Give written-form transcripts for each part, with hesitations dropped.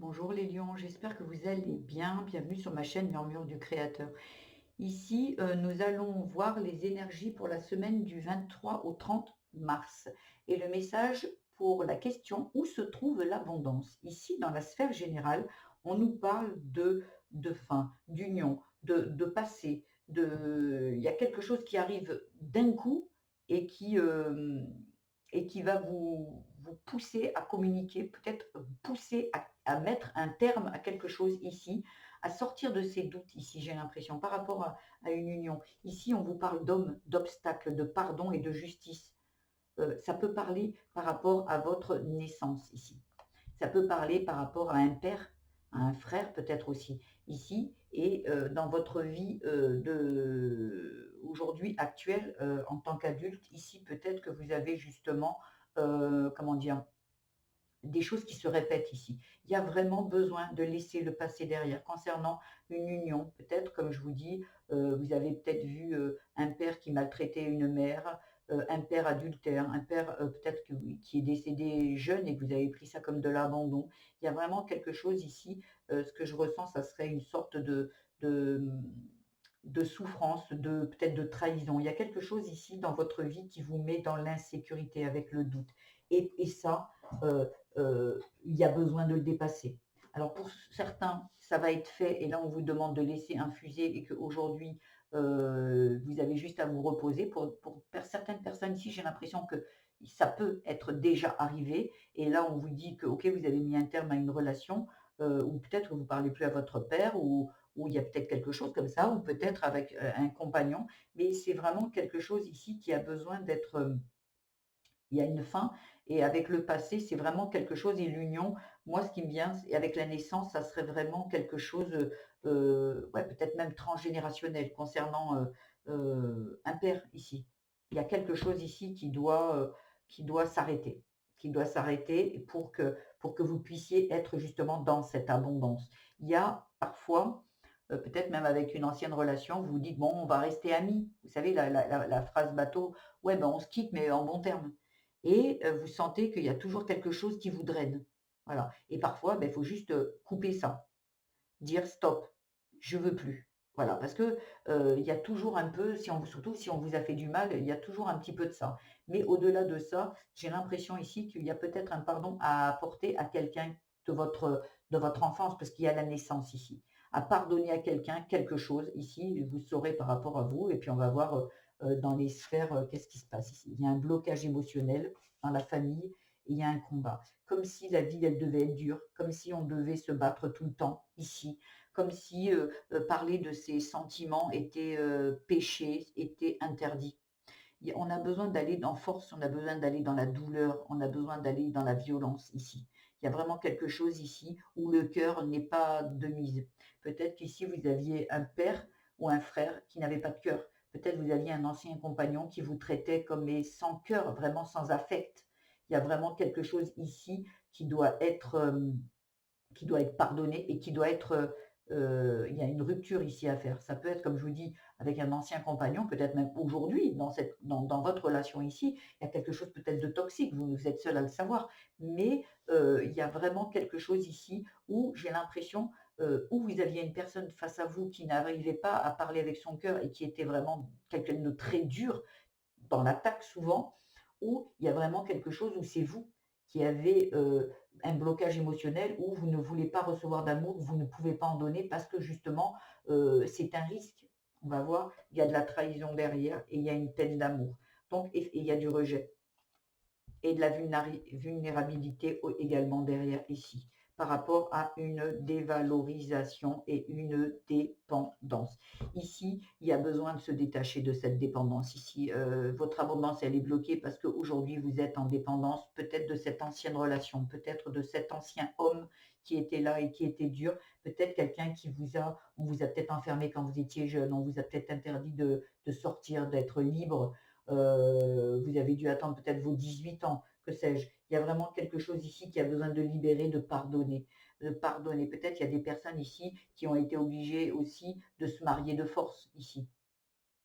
Bonjour les lions, j'espère que vous allez bien. Bienvenue sur ma chaîne Murmure du Créateur. Ici, nous allons voir les énergies pour la semaine du 23 au 30 mars. Et le message pour la question: où se trouve l'abondance? Ici, dans la sphère générale, on nous parle de fin, d'union, de passé, il y a quelque chose qui arrive d'un coup et qui va vous pousser à communiquer, peut-être vous pousser à mettre un terme à quelque chose ici, à sortir de ces doutes ici, j'ai l'impression, par rapport à une union. Ici, on vous parle d'hommes, d'obstacles, de pardon et de justice. Ça peut parler par rapport à votre naissance ici. Ça peut parler par rapport à un père, à un frère peut-être aussi ici, et dans votre vie aujourd'hui actuelle en tant qu'adulte, ici peut-être que vous avez justement, comment dire, des choses qui se répètent ici. Il y a vraiment besoin de laisser le passé derrière. Concernant une union, peut-être, comme je vous dis, vous avez peut-être vu un père qui maltraitait une mère, un père adultère, un père peut-être qui est décédé jeune et que vous avez pris ça comme de l'abandon. Il y a vraiment quelque chose ici. Ce que je ressens, ça serait une sorte de, de souffrance, peut-être de trahison. Il y a quelque chose ici dans votre vie qui vous met dans l'insécurité avec le doute. Et ça, il y a besoin de le dépasser. Alors pour certains, ça va être fait et là on vous demande de laisser infuser et qu'aujourd'hui vous avez juste à vous reposer. Pour certaines personnes ici, j'ai l'impression que ça peut être déjà arrivé et là on vous dit que ok, vous avez mis un terme à une relation ou peut-être que vous ne parlez plus à votre père ou il y a peut-être quelque chose comme ça ou peut-être avec un compagnon, mais c'est vraiment quelque chose ici qui a besoin d'être il y a une fin et avec le passé, c'est vraiment quelque chose et l'union, moi, ce qui me vient et avec la naissance, ça serait vraiment quelque chose, ouais, peut-être même transgénérationnel concernant, un père ici. Il y a quelque chose ici qui doit s'arrêter, qui doit s'arrêter pour que vous puissiez être justement dans cette abondance. Il y a parfois, peut-être même avec une ancienne relation, vous vous dites: «Bon, on va rester amis». Vous savez la phrase bateau: «Ouais, ben, on se quitte mais en bons termes». Et vous sentez qu'il y a toujours quelque chose qui vous draine. Voilà et parfois, il faut juste, couper ça, dire: «Stop, je veux plus». Voilà, parce que, il y a toujours un peu, surtout si on vous a fait du mal, il y a toujours un petit peu de ça. Mais au-delà de ça, j'ai l'impression ici qu'il y a peut-être un pardon à apporter à quelqu'un de votre enfance, parce qu'il y a la naissance ici. À pardonner à quelqu'un quelque chose ici, vous saurez par rapport à vous et puis on va voir, dans les sphères, qu'est-ce qui se passe ici. Il y a un blocage émotionnel dans la famille et il y a un combat. Comme si la vie, elle devait être dure, comme si on devait se battre tout le temps ici, comme si parler de ses sentiments était péché, était interdit. On a besoin d'aller en force, on a besoin d'aller dans la douleur, on a besoin d'aller dans la violence ici. Il y a vraiment quelque chose ici où le cœur n'est pas de mise. Peut-être qu'ici vous aviez un père ou un frère qui n'avait pas de cœur. Peut-être vous aviez un ancien compagnon qui vous traitait comme mais sans cœur, vraiment sans affect. Il y a vraiment quelque chose ici qui doit être pardonné et qui doit être, il y a une rupture ici à faire. Ça peut être, comme je vous dis, avec un ancien compagnon, peut-être même aujourd'hui, dans votre relation ici, il y a quelque chose peut-être de toxique, vous êtes seul à le savoir, mais il y a vraiment quelque chose ici où j'ai l'impression, où vous aviez une personne face à vous qui n'arrivait pas à parler avec son cœur et qui était vraiment quelqu'un de très dur, dans l'attaque souvent, où il y a vraiment quelque chose où c'est vous qui avez un blocage émotionnel, où vous ne voulez pas recevoir d'amour, vous ne pouvez pas en donner parce que justement, c'est un risque. On va voir, il y a de la trahison derrière et il y a une peine d'amour. Donc, et il y a du rejet et de la vulnérabilité également derrière ici, par rapport à une dévalorisation et une dépendance. Ici, il y a besoin de se détacher de cette dépendance. Ici, votre abondance, elle est bloquée parce qu'aujourd'hui, vous êtes en dépendance peut-être de cette ancienne relation, peut-être de cet ancien homme qui était là et qui était dur, peut-être quelqu'un on vous a peut-être enfermé quand vous étiez jeune, on vous a peut-être interdit de sortir, d'être libre, vous avez dû attendre peut-être vos 18 ans, que sais-je. Il y a vraiment quelque chose ici qui a besoin de libérer, de pardonner. De pardonner. Peut-être il y a des personnes ici qui ont été obligées aussi de se marier de force ici,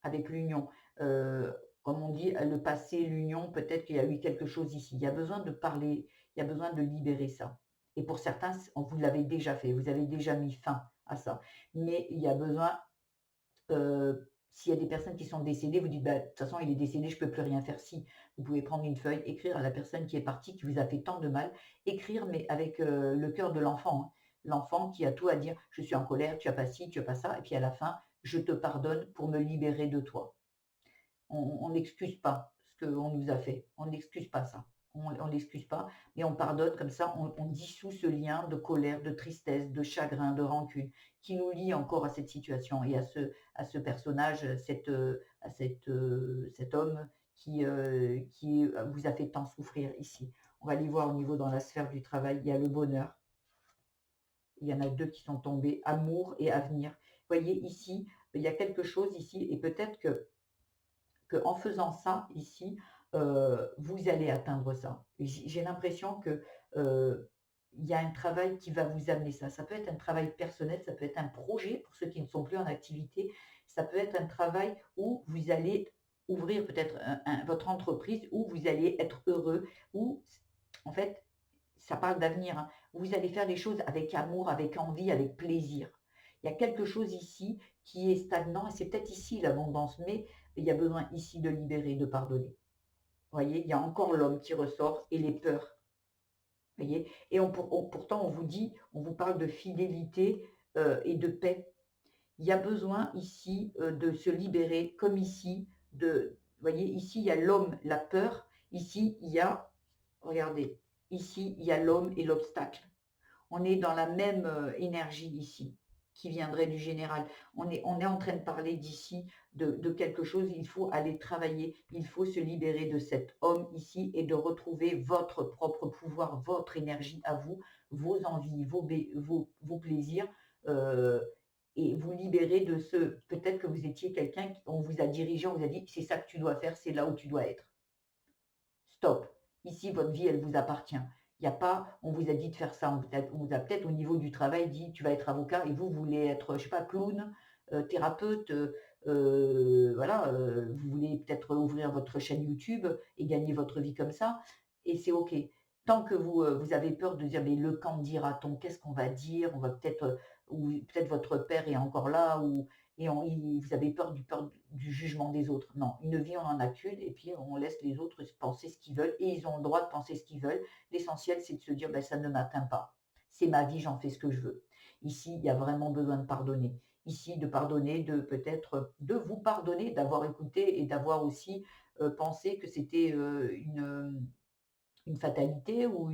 avec l'union. Comme on dit, le passé, l'union, peut-être qu'il y a eu quelque chose ici. Il y a besoin de parler, il y a besoin de libérer ça. Et pour certains, vous l'avez déjà fait, vous avez déjà mis fin à ça. Mais il y a besoin, s'il y a des personnes qui sont décédées, vous dites: «Bah, de toute façon, il est décédé, je peux plus rien faire». Si, vous pouvez prendre une feuille, écrire à la personne qui est partie, qui vous a fait tant de mal, écrire mais avec, le cœur de l'enfant, hein. L'enfant qui a tout à dire: «Je suis en colère, tu as pas ci, tu as pas ça» et puis à la fin: «Je te pardonne pour me libérer de toi». On n'excuse pas ce qu'on nous a fait. On n'excuse pas ça. On l'excuse pas, mais on pardonne comme ça, on dissout ce lien de colère, de tristesse, de chagrin, de rancune qui nous lie encore à cette situation et à ce personnage, cet homme qui vous a fait tant souffrir ici. On va aller voir au niveau dans la sphère du travail, il y a le bonheur. Il y en a 2 qui sont tombés, amour et avenir. Vous voyez ici, il y a quelque chose ici et peut-être qu'en faisant ça ici, vous allez atteindre ça. Et j'ai l'impression que, il y a un travail qui va vous amener ça. Ça peut être un travail personnel, ça peut être un projet pour ceux qui ne sont plus en activité, ça peut être un travail où vous allez ouvrir peut-être votre entreprise, où vous allez être heureux, où en fait, ça parle d'avenir, hein. Vous allez faire les choses avec amour, avec envie, avec plaisir. Il y a quelque chose ici qui est stagnant et c'est peut-être ici l'abondance, mais il y a besoin ici de libérer, de pardonner. Vous voyez, il y a encore l'homme qui ressort et les peurs. Vous voyez, et pourtant on vous dit, on vous parle de fidélité et de paix. Il y a besoin ici de se libérer, comme ici, vous voyez, ici il y a l'homme, la peur, ici il y a, regardez, ici il y a l'homme et l'obstacle. On est dans la même énergie ici, qui viendrait du général. On est en train de parler d'ici de quelque chose, il faut aller travailler, il faut se libérer de cet homme ici et de retrouver votre propre pouvoir, votre énergie à vous, vos envies, vos plaisirs, heu et vous libérer de ce peut-être que vous étiez quelqu'un on vous a dirigé, on vous a dit: «C'est ça que tu dois faire, c'est là où tu dois être». Stop. Ici, votre vie, elle vous appartient. Il y a pas, on vous a dit de faire ça, on vous a peut-être au niveau du travail dit: «Tu vas être avocat» et vous voulez être, je sais pas, clown, thérapeute, voilà, vous voulez peut-être ouvrir votre chaîne YouTube et gagner votre vie comme ça et c'est OK. Tant que vous avez peur de dire: «Mais le qu'en dira-t-on? Qu'est-ce qu'on va dire?» On va peut-être, ou peut-être votre père est encore là ou et vous avez peur du jugement des autres. Non, une vie, on en a qu'une et puis on laisse les autres penser ce qu'ils veulent et ils ont le droit de penser ce qu'ils veulent. L'essentiel, c'est de se dire: «Ben, ça ne m'atteint pas. C'est ma vie, j'en fais ce que je veux». Ici, il y a vraiment besoin de pardonner. Ici, de pardonner, de peut-être, de vous pardonner d'avoir écouté et d'avoir aussi, pensé que c'était, une fatalité ou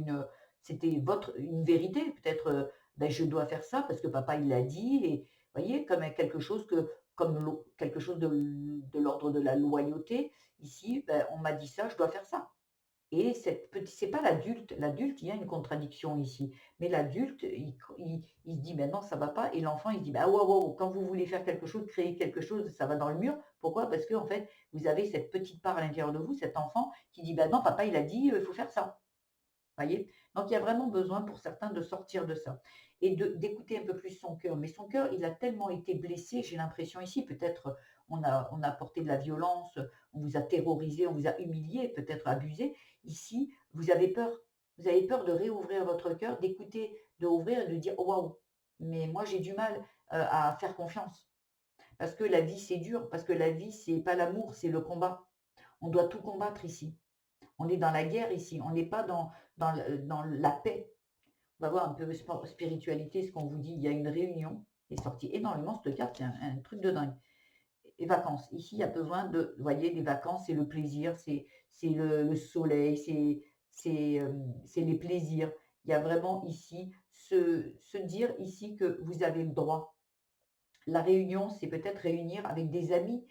c'était une vérité. Peut-être, ben, je dois faire ça parce que papa il l'a dit et voyez, comme quelque chose quelque chose de l'ordre de la loyauté. Ici, ben, on m'a dit ça, je dois faire ça. Et c'est pas l'adulte. L'adulte, il y a une contradiction ici. Mais l'adulte, il se dit: «Ben non, ça va pas» et l'enfant, il se dit: «Bah, waouh, waouh, quand vous voulez faire quelque chose, créer quelque chose, ça va dans le mur». Pourquoi? Parce qu'en fait, vous avez cette petite part à l'intérieur de vous, cet enfant qui dit: «Bah non, papa, il a dit, il faut faire ça». Voyez? Donc il y a vraiment besoin pour certains de sortir de ça et d'écouter un peu plus son cœur. Mais son cœur, il a tellement été blessé, j'ai l'impression ici, peut-être on a apporté de la violence, on vous a terrorisé, on vous a humilié, peut-être abusé. Ici, vous avez peur. Vous avez peur de réouvrir votre cœur, d'écouter, de ouvrir et de dire: «Oh waouh, mais moi j'ai du mal, à faire confiance». Parce que la vie, c'est dur, parce que la vie, c'est pas l'amour, c'est le combat. On doit tout combattre ici. On est dans la guerre ici, on n'est pas dans la paix. On va voir un peu spiritualité, ce qu'on vous dit. Il y a une réunion, qui est sortie énormément cette carte, c'est un truc de dingue. Et vacances. Ici, il y a besoin de, vous voyez, des vacances, c'est le plaisir, c'est le soleil, c'est les plaisirs. Il y a vraiment ici se dire ici que vous avez le droit. La réunion, c'est peut-être réunir avec des amis,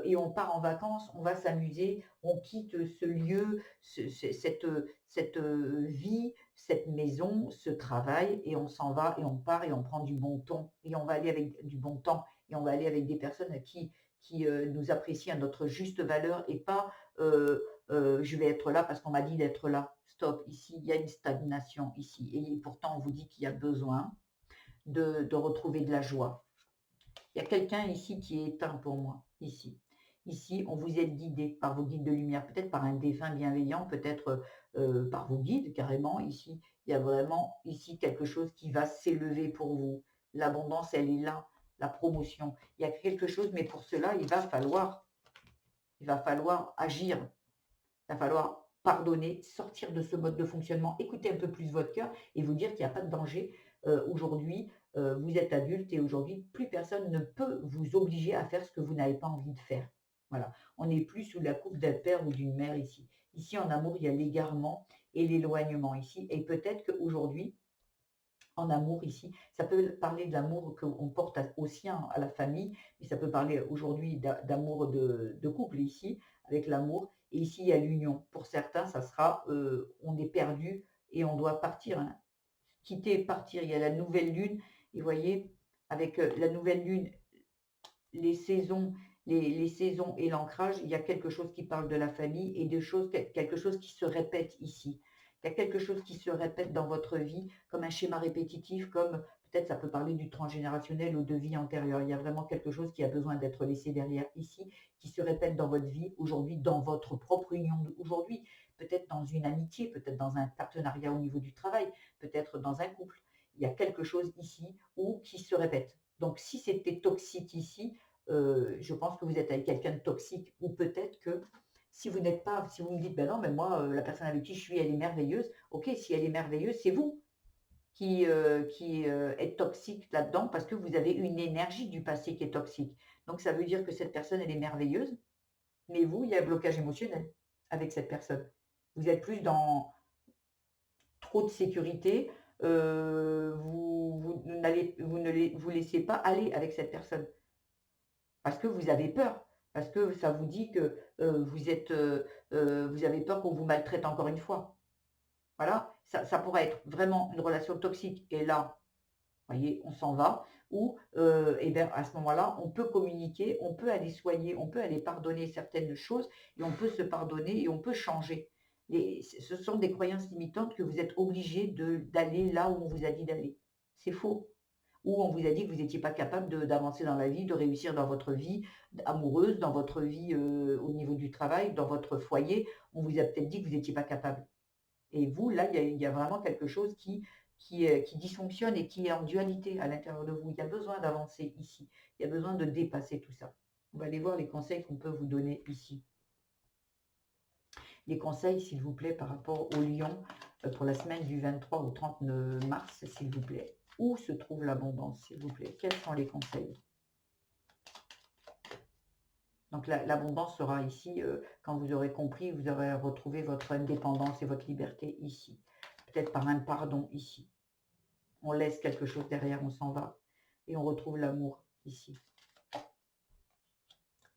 et on part en vacances, on va s'amuser, on quitte ce lieu, cette vie, cette maison, ce travail et on s'en va et on part et on prend du bon ton et on va aller avec du bon temps et on va aller avec des personnes qui nous apprécient à notre juste valeur et pas, «Je vais être là parce qu'on m'a dit d'être là». Stop, ici, il y a une stagnation ici et pourtant on vous dit qu'il y a besoin de retrouver de la joie. Il y a quelqu'un ici qui est éteint pour moi, ici. Ici, on vous est guidé par vos guides de lumière, peut-être par un défunt bienveillant, peut-être par vos guides carrément ici. Il y a vraiment ici quelque chose qui va s'élever pour vous. L'abondance, elle est là, la promotion. Il y a quelque chose, mais pour cela, il va falloir agir. Il va falloir pardonner, sortir de ce mode de fonctionnement, écouter un peu plus votre cœur et vous dire qu'il n'y a pas de danger. Aujourd'hui, vous êtes adulte et aujourd'hui, plus personne ne peut vous obliger à faire ce que vous n'avez pas envie de faire. Voilà, on n'est plus sous la coupe d'un père ou d'une mère ici. Ici, en amour, il y a l'égarement et l'éloignement ici. Et peut-être qu'aujourd'hui, en amour ici. Ça peut parler de l'amour qu'on porte au sien, à la famille, mais ça peut parler aujourd'hui d'amour de couple ici, avec l'amour. Et ici, il y a l'union. Pour certains, ça sera on est perdu et on doit partir, hein. Quitter et partir. Il y a la nouvelle lune. Et vous voyez, avec la nouvelle lune, les saisons, les saisons et l'ancrage, il y a quelque chose qui parle de la famille et de choses, quelque chose qui se répète ici. Il y a quelque chose qui se répète dans votre vie, comme un schéma répétitif, comme peut-être ça peut parler du transgénérationnel ou de vie antérieure. Il y a vraiment quelque chose qui a besoin d'être laissé derrière ici, qui se répète dans votre vie aujourd'hui, dans votre propre union aujourd'hui, peut-être dans une amitié, peut-être dans un partenariat au niveau du travail, peut-être dans un couple. Il y a quelque chose ici ou qui se répète. Donc si c'était toxique ici, je pense que vous êtes avec quelqu'un de toxique ou peut-être que si vous n'êtes pas, si vous me dites, ben non, mais moi, la personne avec qui je suis, elle est merveilleuse. Ok, si elle est merveilleuse, c'est vous qui êtes toxique là-dedans parce que vous avez une énergie du passé qui est toxique. Donc ça veut dire que cette personne, elle est merveilleuse, mais vous, il y a un blocage émotionnel avec cette personne. Vous êtes plus dans trop de sécurité, vous ne vous laissez pas aller avec cette personne. Parce que vous avez peur, parce que ça vous dit que, vous avez peur qu'on vous maltraite encore une fois. Voilà, ça pourrait être vraiment une relation toxique et là, vous voyez, on s'en va ou, et bien, à ce moment-là, on peut communiquer, on peut aller soigner, on peut aller pardonner certaines choses et on peut se pardonner et on peut changer. Ce sont des croyances limitantes que vous êtes obligé d'aller là où on vous a dit d'aller. C'est faux. Où on vous a dit que vous n'étiez pas capable d'avancer dans la vie, de réussir dans votre vie amoureuse, dans votre vie au niveau du travail, dans votre foyer. On vous a peut-être dit que vous n'étiez pas capable. Et vous, là, il y a vraiment quelque chose qui dysfonctionne et qui est en dualité à l'intérieur de vous. Il y a besoin d'avancer ici. Il y a besoin de dépasser tout ça. On va aller voir les conseils qu'on peut vous donner ici. Les conseils, s'il vous plaît, par rapport au lion pour la semaine du 23 au 30 mars, s'il vous plaît. Où se trouve l'abondance, s'il vous plaît? Quels sont les conseils? Donc l'abondance sera ici, quand vous aurez compris, vous aurez retrouvé votre indépendance et votre liberté ici. Peut-être par un pardon ici. On laisse quelque chose derrière, on s'en va. Et on retrouve l'amour ici.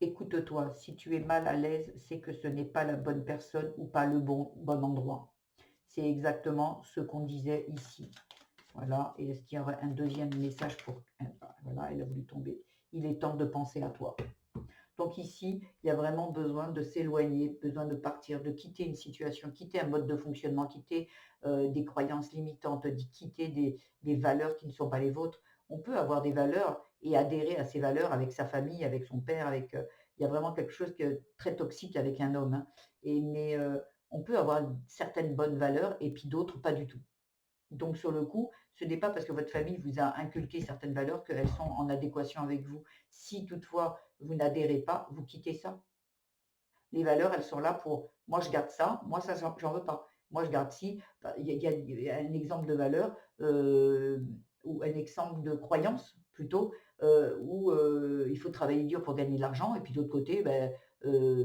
Écoute-toi, si tu es mal à l'aise, c'est que ce n'est pas la bonne personne ou pas le bon endroit. C'est exactement ce qu'on disait ici. Voilà, et est-ce qu'il y aurait un deuxième message pour... Voilà, elle a voulu tomber. Il est temps de penser à toi. Donc ici, il y a vraiment besoin de s'éloigner, besoin de partir, de quitter une situation, quitter un mode de fonctionnement, quitter des croyances limitantes, de quitter des valeurs qui ne sont pas les vôtres. On peut avoir des valeurs et adhérer à ces valeurs avec sa famille, avec son père, avec... il y a vraiment quelque chose de très toxique avec un homme, hein. Mais on peut avoir certaines bonnes valeurs et puis d'autres pas du tout. Donc sur le coup, ce n'est pas parce que votre famille vous a inculqué certaines valeurs qu'elles sont en adéquation avec vous. Si toutefois vous n'adhérez pas, vous quittez ça. Les valeurs, elles sont là pour moi je garde ça, moi ça j'en veux pas. Moi je garde ci. Bah, il y a un exemple de valeur ou un exemple de croyance plutôt où il faut travailler dur pour gagner de l'argent et puis de l'autre côté, ben,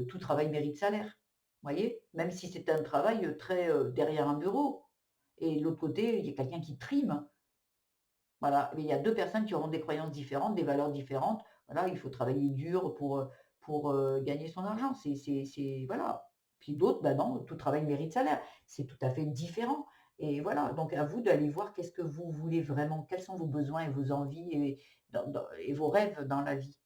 tout travail mérite salaire. Vous voyez? Même si c'est un travail très derrière un bureau. Et de l'autre côté, il y a quelqu'un qui trime. Voilà, mais il y a 2 personnes qui auront des croyances différentes, des valeurs différentes. Voilà, il faut travailler dur pour gagner son argent. Voilà. Puis d'autres, bah non, tout travail mérite salaire. C'est tout à fait différent et voilà, donc à vous d'aller voir qu'est-ce que vous voulez vraiment, quels sont vos besoins et vos envies et vos rêves dans la vie.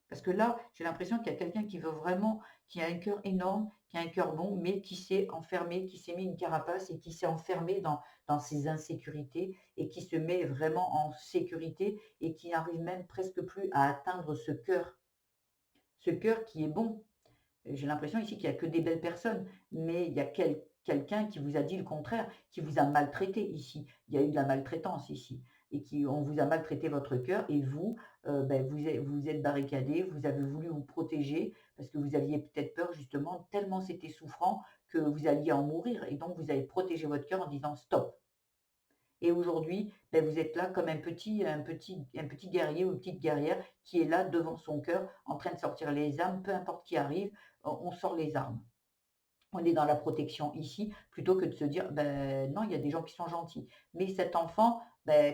Parce que là, j'ai l'impression qu'il y a quelqu'un qui veut vraiment, qui a un cœur énorme, qui a un cœur bon, mais qui s'est enfermé, qui s'est mis une carapace et qui s'est enfermé dans ses insécurités et qui se met vraiment en sécurité et qui n'arrive même presque plus à atteindre ce cœur qui est bon. J'ai l'impression ici qu'il n'y a que des belles personnes, mais il y a quelqu'un qui vous a dit le contraire, qui vous a maltraité ici. Il y a eu de la maltraitance ici et qui on vous a maltraité votre cœur et vous, vous êtes barricadé, vous avez voulu vous protéger parce que vous aviez peut-être peur justement, tellement c'était souffrant que vous alliez en mourir et donc vous avez protégé votre cœur en disant: «Stop». Et aujourd'hui, vous êtes là comme un petit guerrier ou une petite guerrière qui est là devant son cœur en train de sortir les armes, peu importe qui arrive, on sort les armes. On est dans la protection ici, plutôt que de se dire: «Ben, non, il y a des gens qui sont gentils». Mais cet enfant,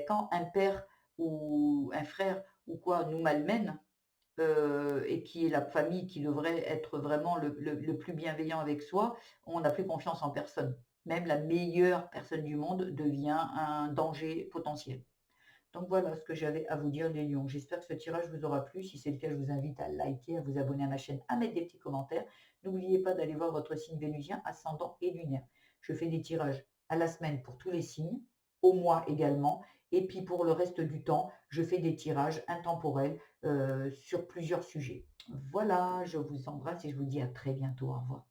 quand un père ou un frère ou quoi nous malmène, et qui est la famille qui devrait être vraiment le plus bienveillant avec soi, on n'a plus confiance en personne. Même la meilleure personne du monde devient un danger potentiel. Donc voilà ce que j'avais à vous dire les lions. J'espère que ce tirage vous aura plu. Si c'est le cas, je vous invite à liker, à vous abonner à ma chaîne, à mettre des petits commentaires. N'oubliez pas d'aller voir votre signe vénusien, ascendant et lunaire. Je fais des tirages à la semaine pour tous les signes, au mois également. Et puis pour le reste du temps, je fais des tirages intemporels sur plusieurs sujets. Voilà, je vous embrasse et je vous dis à très bientôt. Au revoir.